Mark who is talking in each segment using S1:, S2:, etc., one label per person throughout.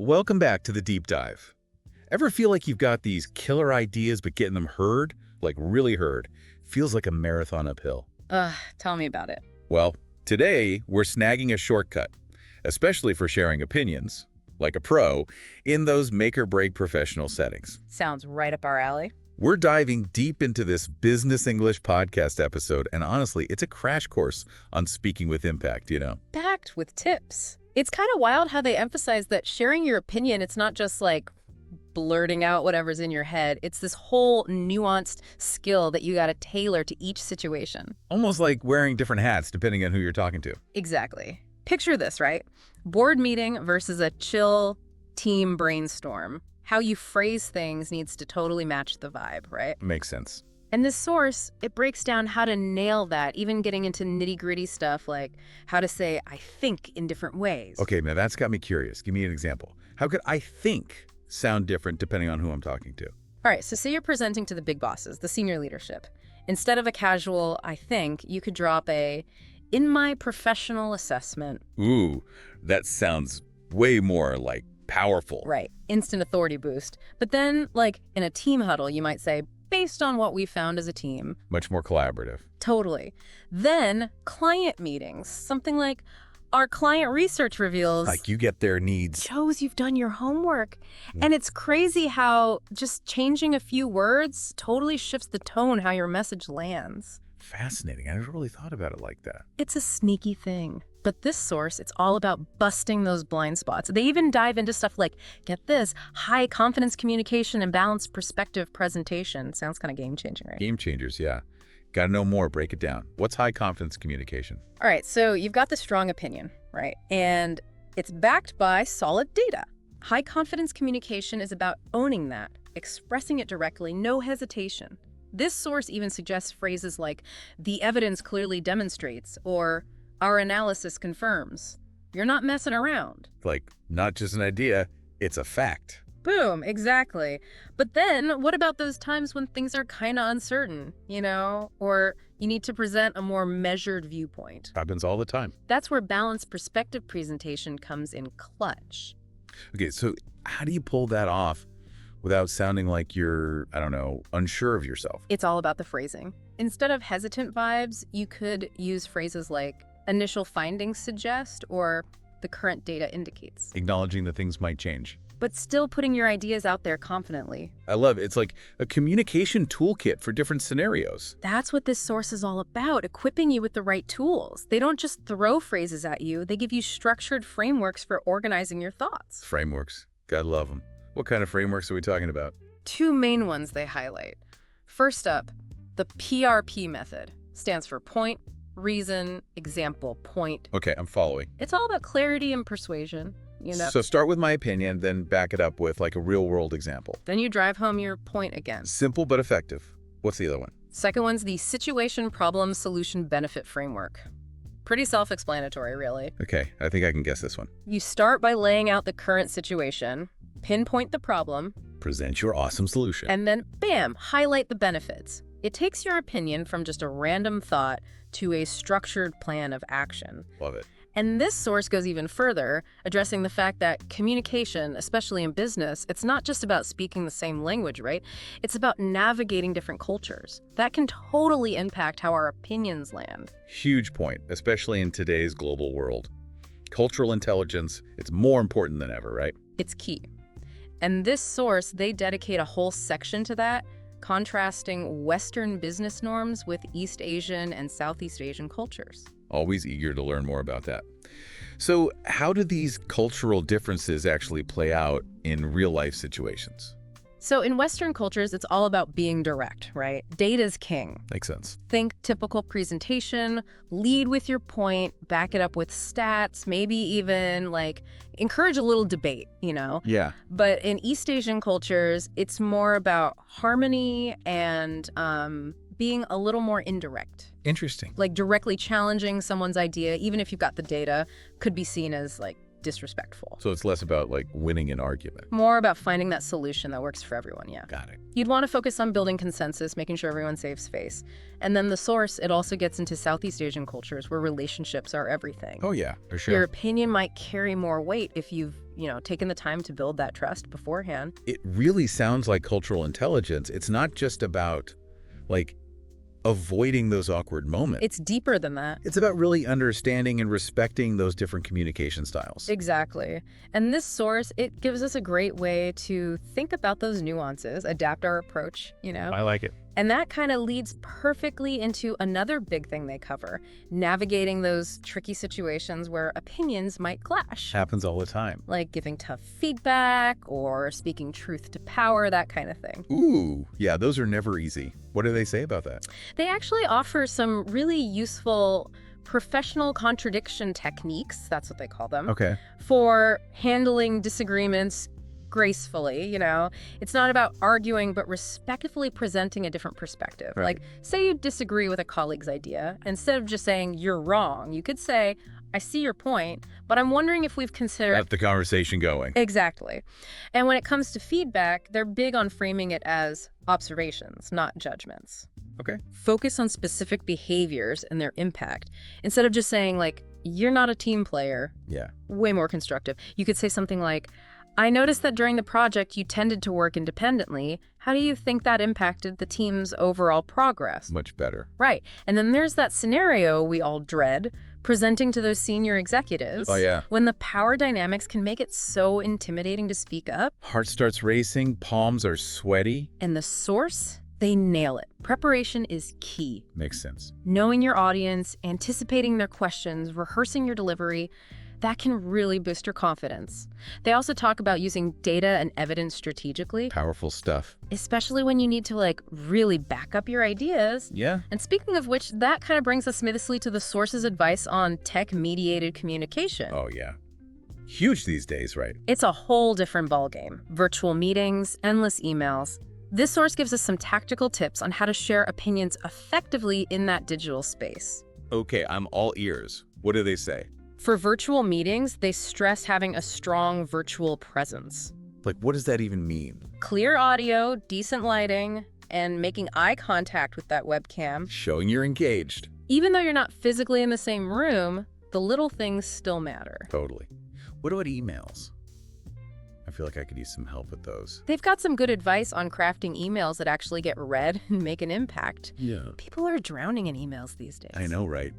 S1: Welcome back to the deep dive. Ever feel like you've got these killer ideas but getting them heard, like really heard, feels like a marathon uphill?
S2: Tell me about it.
S1: Well, today we're snagging a shortcut, especially for sharing opinions, like a pro, in those make-or-break professional settings.
S2: Sounds right up our alley.
S1: We're diving deep into this Business English podcast episode, and honestly, it's a crash course on speaking with impact,
S2: Packed with tips. It's kind of wild how they emphasize that sharing your opinion, it's not just like blurting out whatever's in your head. It's this whole nuanced skill that you got to tailor to each situation.
S1: Almost like wearing different hats depending on who you're talking to.
S2: Exactly. Picture this, right? Board meeting versus a chill team brainstorm. How you phrase things needs to totally match the vibe, right?
S1: Makes sense.
S2: And this source, it breaks down how to nail that, even getting into nitty-gritty stuff like how to say I think in different ways.
S1: Okay, now that's got me curious. Give me an example. How could I think sound different depending on who I'm talking to?
S2: All right, so say you're presenting to the big bosses, the senior leadership. Instead of a casual I think, you could drop a in my professional assessment.
S1: Ooh, that sounds way more like powerful.
S2: Right, instant authority boost. But then, like in a team huddle, you might say, based on what we found as a team.
S1: Much more collaborative.
S2: Totally. Then client meetings, something like our client research reveals.
S1: Like you get their needs.
S2: Shows you've done your homework. And it's crazy how just changing a few words totally shifts the tone, how your message lands.
S1: Fascinating. I never really thought about it like that.
S2: It's a sneaky thing. But this source, it's all about busting those blind spots. They even dive into stuff like, get this, high confidence communication and balanced perspective presentation. Sounds kind of game-changing, right?
S1: Game changers, yeah. Got to know more. Break it down. What's high confidence communication?
S2: All right, so you've got the strong opinion, right? And it's backed by solid data. High confidence communication is about owning that, expressing it directly, no hesitation. This source even suggests phrases like, the evidence clearly demonstrates, or our analysis confirms. You're not messing around.
S1: Like, not just an idea, it's a fact.
S2: Boom, exactly. But then, what about those times when things are kind of uncertain, or you need to present a more measured viewpoint?
S1: Happens all the time.
S2: That's where balanced perspective presentation comes in clutch.
S1: Okay, so how do you pull that off without sounding like you're, unsure of yourself?
S2: It's all about the phrasing. Instead of hesitant vibes, you could use phrases like, initial findings suggest, or the current data indicates.
S1: Acknowledging that things might change.
S2: But still putting your ideas out there confidently.
S1: I love it. It's like a communication toolkit for different scenarios.
S2: That's what this source is all about, equipping you with the right tools. They don't just throw phrases at you, they give you structured frameworks for organizing your thoughts.
S1: Frameworks. Gotta love them. What kind of frameworks are we talking about?
S2: Two main ones they highlight. First up, the PRP method. Stands for point, reason, example, point.
S1: Okay, I'm following.
S2: It's all about clarity and persuasion,
S1: So start with my opinion, then back it up with like a real-world example.
S2: Then you drive home your point again.
S1: Simple but effective. What's the other one?
S2: Second one's the situation, problem, solution, benefit framework. Pretty self-explanatory, really.
S1: Okay, I think I can guess this one.
S2: You start by laying out the current situation, pinpoint the problem,
S1: present your awesome solution,
S2: and then, bam, highlight the benefits. It takes your opinion from just a random thought to a structured plan of action.
S1: Love it.
S2: And this source goes even further, addressing the fact that communication, especially in business, it's not just about speaking the same language, right? It's about navigating different cultures. That can totally impact how our opinions land.
S1: Huge point, especially in today's global world. Cultural intelligence, it's more important than ever, right?
S2: It's key. And this source, they dedicate a whole section to that, contrasting Western business norms with East Asian and Southeast Asian cultures.
S1: Always eager to learn more about that. So how do these cultural differences actually play out in real-life situations?
S2: So in Western cultures, it's all about being direct, right? Data's king.
S1: Makes sense.
S2: Think typical presentation, lead with your point, back it up with stats, maybe even encourage a little debate,
S1: Yeah.
S2: But in East Asian cultures, it's more about harmony and being a little more indirect.
S1: Interesting.
S2: Like directly challenging someone's idea, even if you've got the data, could be seen as disrespectful.
S1: So it's less about, like, winning an argument.
S2: More about finding that solution that works for everyone, yeah.
S1: Got it.
S2: You'd want to focus on building consensus, making sure everyone saves face. And then the source, it also gets into Southeast Asian cultures where relationships are everything.
S1: Oh, yeah, for sure.
S2: Your opinion might carry more weight if you've, taken the time to build that trust beforehand.
S1: It really sounds like cultural intelligence. It's not just about, like, avoiding those awkward moments.
S2: It's deeper than that.
S1: It's about really understanding and respecting those different communication styles.
S2: Exactly. And this source, it gives us a great way to think about those nuances, adapt our approach,
S1: I like it.
S2: And that kind of leads perfectly into another big thing they cover, navigating those tricky situations where opinions might clash.
S1: Happens all the time.
S2: Like giving tough feedback or speaking truth to power, that kind of thing.
S1: Ooh, yeah, those are never easy. What do they say about that?
S2: They actually offer some really useful professional contradiction techniques, that's what they call them,
S1: Okay.
S2: for handling disagreements gracefully. It's not about arguing, but respectfully presenting a different perspective.
S1: Right.
S2: Like, say you disagree with a colleague's idea. Instead of just saying, you're wrong, you could say, I see your point, but I'm wondering if we've considered...
S1: Got the conversation going.
S2: Exactly. And when it comes to feedback, they're big on framing it as observations, not judgments.
S1: Okay.
S2: Focus on specific behaviors and their impact. Instead of just saying, like, you're not a team player.
S1: Yeah.
S2: Way more constructive. You could say something like, I noticed that during the project you tended to work independently. How do you think that impacted the team's overall progress?
S1: Much better.
S2: Right. And then there's that scenario we all dread, presenting to those senior executives.
S1: Oh, yeah.
S2: When the power dynamics can make it so intimidating to speak up.
S1: Heart starts racing, palms are sweaty.
S2: And the source, they nail it. Preparation is key.
S1: Makes sense.
S2: Knowing your audience, anticipating their questions, rehearsing your delivery, that can really boost your confidence. They also talk about using data and evidence strategically,
S1: Powerful stuff.
S2: especially when you need to really back up your ideas.
S1: Yeah.
S2: And speaking of which, that kind of brings us smoothly to the source's advice on tech-mediated communication.
S1: Oh, yeah. Huge these days, right?
S2: It's a whole different ballgame. Virtual meetings, endless emails. This source gives us some tactical tips on how to share opinions effectively in that digital space.
S1: Okay, I'm all ears. What do they say?
S2: For virtual meetings, they stress having a strong virtual presence.
S1: Like, what does that even mean?
S2: Clear audio, decent lighting, and making eye contact with that webcam.
S1: Showing you're engaged.
S2: Even though you're not physically in the same room, the little things still matter.
S1: Totally. What about emails? I feel like I could use some help with those.
S2: They've got some good advice on crafting emails that actually get read and make an impact.
S1: Yeah.
S2: People are drowning in emails these days.
S1: I know, right?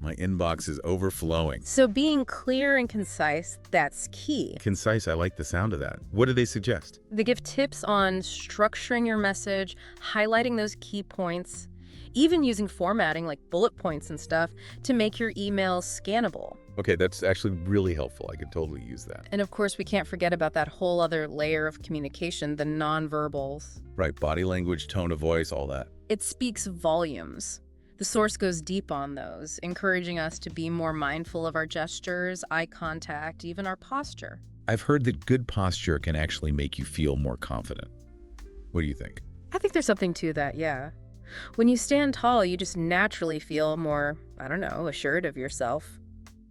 S1: My inbox is overflowing.
S2: So being clear and concise, that's key.
S1: Concise, I like the sound of that. What do they suggest?
S2: They give tips on structuring your message, highlighting those key points, even using formatting like bullet points and stuff to make your emails scannable.
S1: Okay, that's actually really helpful. I could totally use that.
S2: And of course, we can't forget about that whole other layer of communication, the nonverbals.
S1: Right, body language, tone of voice, all that.
S2: It speaks volumes. The source goes deep on those, encouraging us to be more mindful of our gestures, eye contact, even our posture.
S1: I've heard that good posture can actually make you feel more confident. What do you think?
S2: I think there's something to that, yeah. When you stand tall, you just naturally feel more, assured of yourself.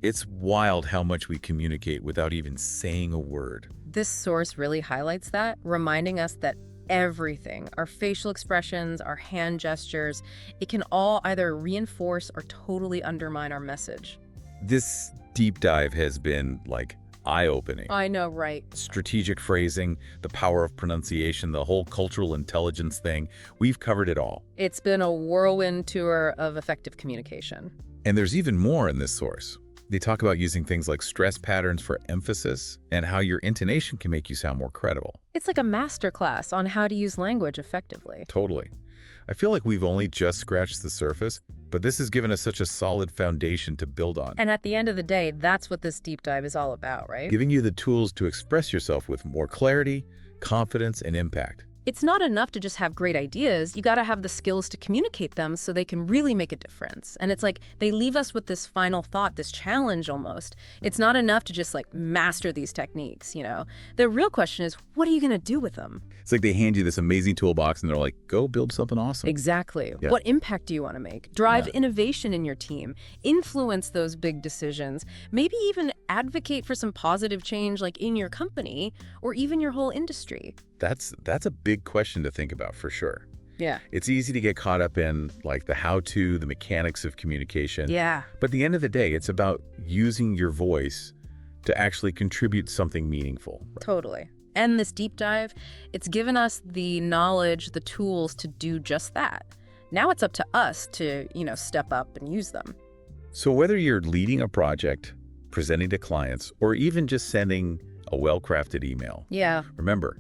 S1: It's wild how much we communicate without even saying a word.
S2: This source really highlights that, reminding us that everything, our facial expressions, our hand gestures, it can all either reinforce or totally undermine our message.
S1: This deep dive has been, eye-opening.
S2: I know, right?
S1: Strategic phrasing, the power of pronunciation, the whole cultural intelligence thing. We've covered it all.
S2: It's been a whirlwind tour of effective communication.
S1: And there's even more in this source. They talk about using things like stress patterns for emphasis and how your intonation can make you sound more credible.
S2: It's like a masterclass on how to use language effectively.
S1: Totally. I feel like we've only just scratched the surface, but this has given us such a solid foundation to build on.
S2: And at the end of the day, that's what this deep dive is all about, right?
S1: Giving you the tools to express yourself with more clarity, confidence, and impact.
S2: It's not enough to just have great ideas. You got to have the skills to communicate them so they can really make a difference. And it's like they leave us with this final thought, this challenge almost. It's not enough to just like master these techniques, you know. The real question is, what are you going to do with them?
S1: It's like they hand you this amazing toolbox and they're like, go build something awesome.
S2: Exactly.
S1: Yeah.
S2: What impact do you want to make? Drive innovation in your team, influence those big decisions, maybe even advocate for some positive change like in your company or even your whole industry.
S1: That's a big question to think about for sure.
S2: Yeah.
S1: It's easy to get caught up in like the how-to, the mechanics of communication.
S2: Yeah.
S1: But at the end of the day, it's about using your voice to actually contribute something meaningful.
S2: Totally. And this deep dive, it's given us the knowledge, the tools to do just that. Now it's up to us to, step up and use them.
S1: So whether you're leading a project, presenting to clients, or even just sending a well-crafted email,
S2: Yeah.
S1: remember,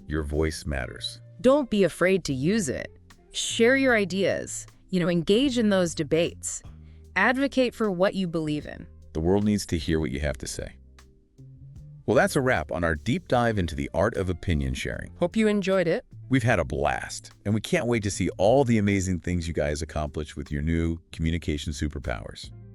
S1: your voice matters.
S2: Don't be afraid to use it. Share your ideas, engage in those debates. Advocate for what you believe in.
S1: The world needs to hear what you have to say. Well, that's a wrap on our deep dive into the art of opinion sharing.
S2: Hope you enjoyed it.
S1: We've had a blast, and we can't wait to see all the amazing things you guys accomplish with your new communication superpowers.